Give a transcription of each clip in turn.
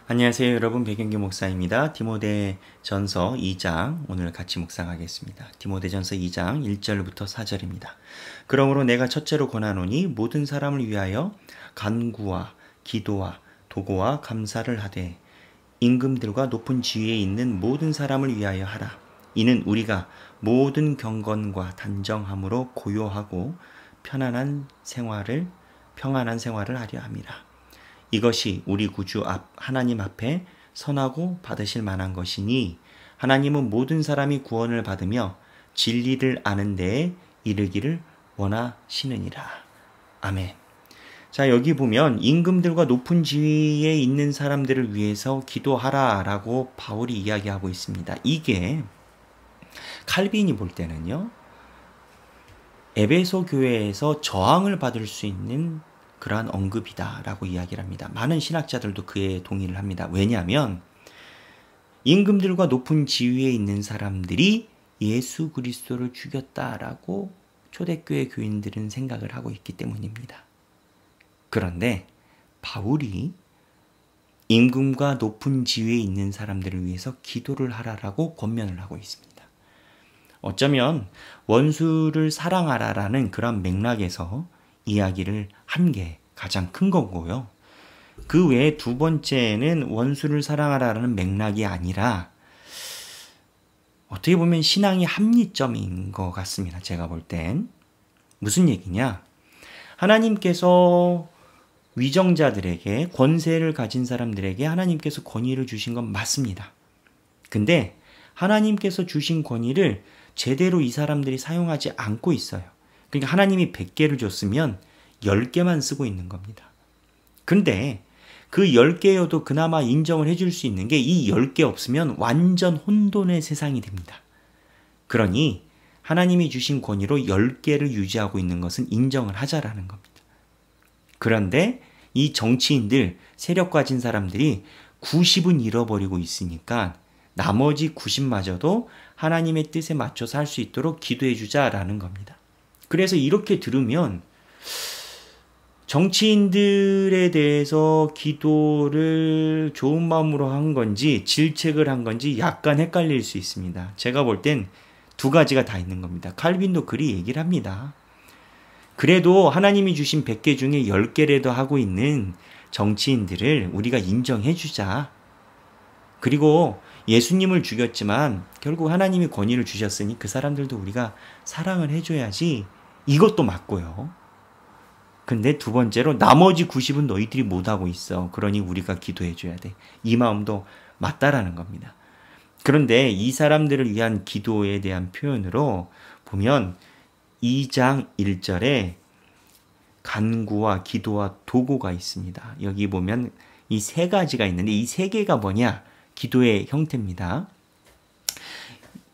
안녕하세요 여러분, 백영규 목사입니다. 디모데전서 2장 오늘 같이 묵상하겠습니다. 디모데전서 2장 1절부터 4절입니다. 그러므로 내가 첫째로 권하노니 모든 사람을 위하여 간구와 기도와 도고와 감사를 하되 임금들과 높은 지위에 있는 모든 사람을 위하여 하라. 이는 우리가 모든 경건과 단정함으로 고요하고 평안한 생활을 하려 함이라. 이것이 우리 구주 하나님 앞에 선하고 받으실 만한 것이니 하나님은 모든 사람이 구원을 받으며 진리를 아는 데에 이르기를 원하시느니라. 아멘. 자, 여기 보면 임금들과 높은 지위에 있는 사람들을 위해서 기도하라라고 바울이 이야기하고 있습니다. 이게 칼빈이 볼 때는요, 에베소 교회에서 저항을 받을 수 있는 그러한 언급이다라고 이야기를 합니다. 많은 신학자들도 그에 동의를 합니다. 왜냐하면 임금들과 높은 지위에 있는 사람들이 예수 그리스도를 죽였다라고 초대교회 교인들은 생각을 하고 있기 때문입니다. 그런데 바울이 임금과 높은 지위에 있는 사람들을 위해서 기도를 하라라고 권면을 하고 있습니다. 어쩌면 원수를 사랑하라라는 그런 맥락에서 이야기를 한 게 가장 큰 거고요. 그 외에 두 번째는 원수를 사랑하라는 맥락이 아니라 어떻게 보면 신앙의 합리점인 것 같습니다. 제가 볼 땐. 무슨 얘기냐? 하나님께서 위정자들에게, 권세를 가진 사람들에게 하나님께서 권위를 주신 건 맞습니다. 근데 하나님께서 주신 권위를 제대로 이 사람들이 사용하지 않고 있어요. 그러니까 하나님이 100개를 줬으면 10개만 쓰고 있는 겁니다. 근데 그 10개여도 그나마 인정을 해줄 수 있는 게 이 10개 없으면 완전 혼돈의 세상이 됩니다. 그러니 하나님이 주신 권위로 10개를 유지하고 있는 것은 인정을 하자라는 겁니다. 그런데 이 정치인들, 세력 가진 사람들이 90은 잃어버리고 있으니까 나머지 90마저도 하나님의 뜻에 맞춰서 할 수 있도록 기도해 주자라는 겁니다. 그래서 이렇게 들으면 정치인들에 대해서 기도를 좋은 마음으로 한 건지 질책을 한 건지 약간 헷갈릴 수 있습니다. 제가 볼 땐 두 가지가 다 있는 겁니다. 칼빈도 그리 얘기를 합니다. 그래도 하나님이 주신 100개 중에 10개라도 하고 있는 정치인들을 우리가 인정해 주자. 그리고 예수님을 죽였지만 결국 하나님이 권위를 주셨으니 그 사람들도 우리가 사랑을 해줘야지. 이것도 맞고요. 근데 두 번째로 나머지 90은 너희들이 못하고 있어. 그러니 우리가 기도해줘야 돼. 이 마음도 맞다라는 겁니다. 그런데 이 사람들을 위한 기도에 대한 표현으로 보면 2장 1절에 간구와 기도와 도고가 있습니다. 여기 보면 이 세 가지가 있는데 이 세 개가 뭐냐? 기도의 형태입니다.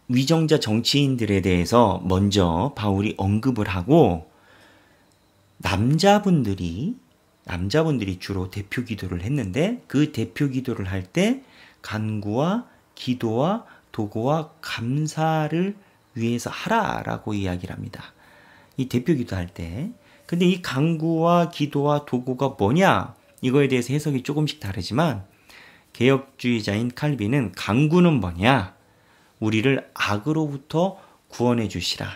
위정자 정치인들에 대해서 먼저 바울이 언급을 하고 남자분들이 주로 대표 기도를 했는데 그 대표 기도를 할 때 간구와 기도와 도고와 감사를 위해서 하라라고 이야기를 합니다. 이 대표 기도할 때. 근데 이 간구와 기도와 도고가 뭐냐? 이거에 대해서 해석이 조금씩 다르지만 개혁주의자인 칼빈은 간구는 뭐냐? 우리를 악으로부터 구원해 주시라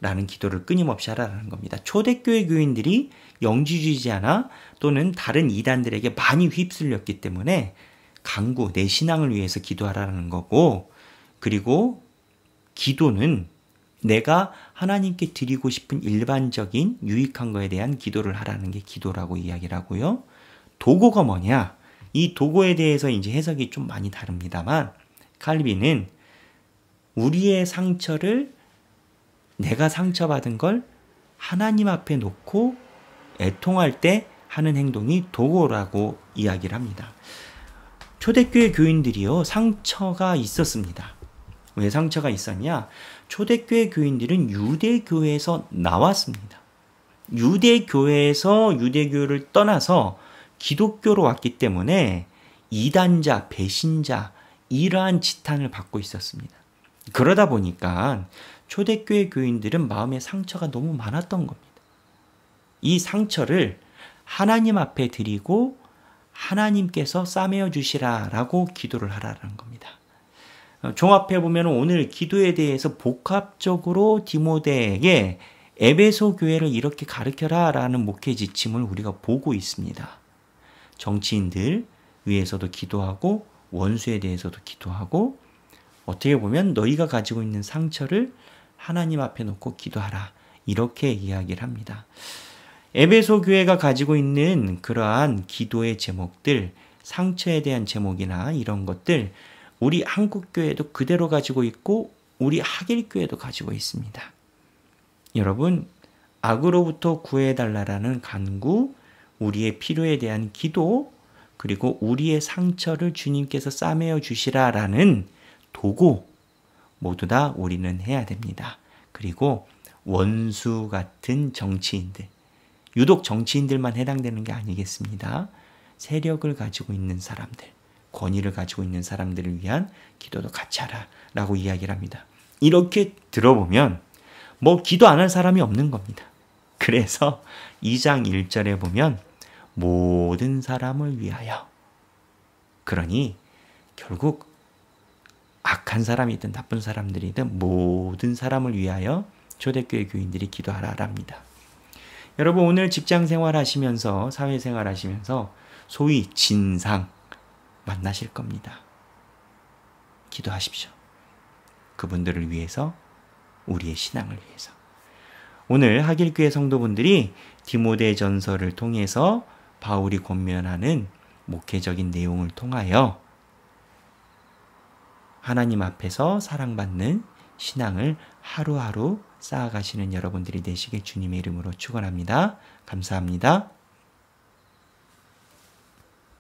라는 기도를 끊임없이 하라는 겁니다. 초대교회 교인들이 영지주의자나 또는 다른 이단들에게 많이 휩쓸렸기 때문에 간구, 내 신앙을 위해서 기도하라는 거고, 그리고 기도는 내가 하나님께 드리고 싶은 일반적인 유익한 거에 대한 기도를 하라는 게 기도라고 이야기를 하고요. 도고가 뭐냐? 이 도고에 대해서 이제 해석이 좀 많이 다릅니다만 칼빈은 우리의 상처를, 내가 상처받은 걸 하나님 앞에 놓고 애통할 때 하는 행동이 도고라고 이야기를 합니다. 초대교회 교인들이요, 상처가 있었습니다. 왜 상처가 있었냐? 초대교회 교인들은 유대교회에서 나왔습니다. 유대교회에서 유대교를 떠나서 기독교로 왔기 때문에 이단자, 배신자, 이러한 지탄을 받고 있었습니다. 그러다 보니까 초대교회 교인들은 마음에 상처가 너무 많았던 겁니다. 이 상처를 하나님 앞에 드리고 하나님께서 싸매어 주시라라고 기도를 하라는 겁니다. 종합해 보면 오늘 기도에 대해서 복합적으로 디모데에게 에베소 교회를 이렇게 가르쳐라라는 목회 지침을 우리가 보고 있습니다. 정치인들 위해서도 기도하고 원수에 대해서도 기도하고 어떻게 보면 너희가 가지고 있는 상처를 하나님 앞에 놓고 기도하라 이렇게 이야기를 합니다. 에베소 교회가 가지고 있는 그러한 기도의 제목들, 상처에 대한 제목이나 이런 것들 우리 한국교회도 그대로 가지고 있고 우리 하길교회도 가지고 있습니다. 여러분, 악으로부터 구해달라라는 간구, 우리의 필요에 대한 기도, 그리고 우리의 상처를 주님께서 싸매어 주시라라는 도구 모두 다 우리는 해야 됩니다. 그리고 원수 같은 정치인들, 유독 정치인들만 해당되는 게 아니겠습니다. 세력을 가지고 있는 사람들, 권위를 가지고 있는 사람들을 위한 기도도 같이 하라라고 이야기를 합니다. 이렇게 들어보면 기도 안 할 사람이 없는 겁니다. 그래서 2장 1절에 보면 모든 사람을 위하여, 그러니 결국 악한 사람이든 나쁜 사람들이든 모든 사람을 위하여 초대교회 교인들이 기도하라랍니다. 여러분, 오늘 직장생활 하시면서 사회생활 하시면서 소위 진상 만나실 겁니다. 기도하십시오. 그분들을 위해서, 우리의 신앙을 위해서. 오늘 하길교회 성도분들이 디모데전서를 통해서 바울이 권면하는 목회적인 내용을 통하여 하나님 앞에서 사랑받는 신앙을 하루하루 쌓아가시는 여러분들이 되시길 주님의 이름으로 축원합니다. 감사합니다.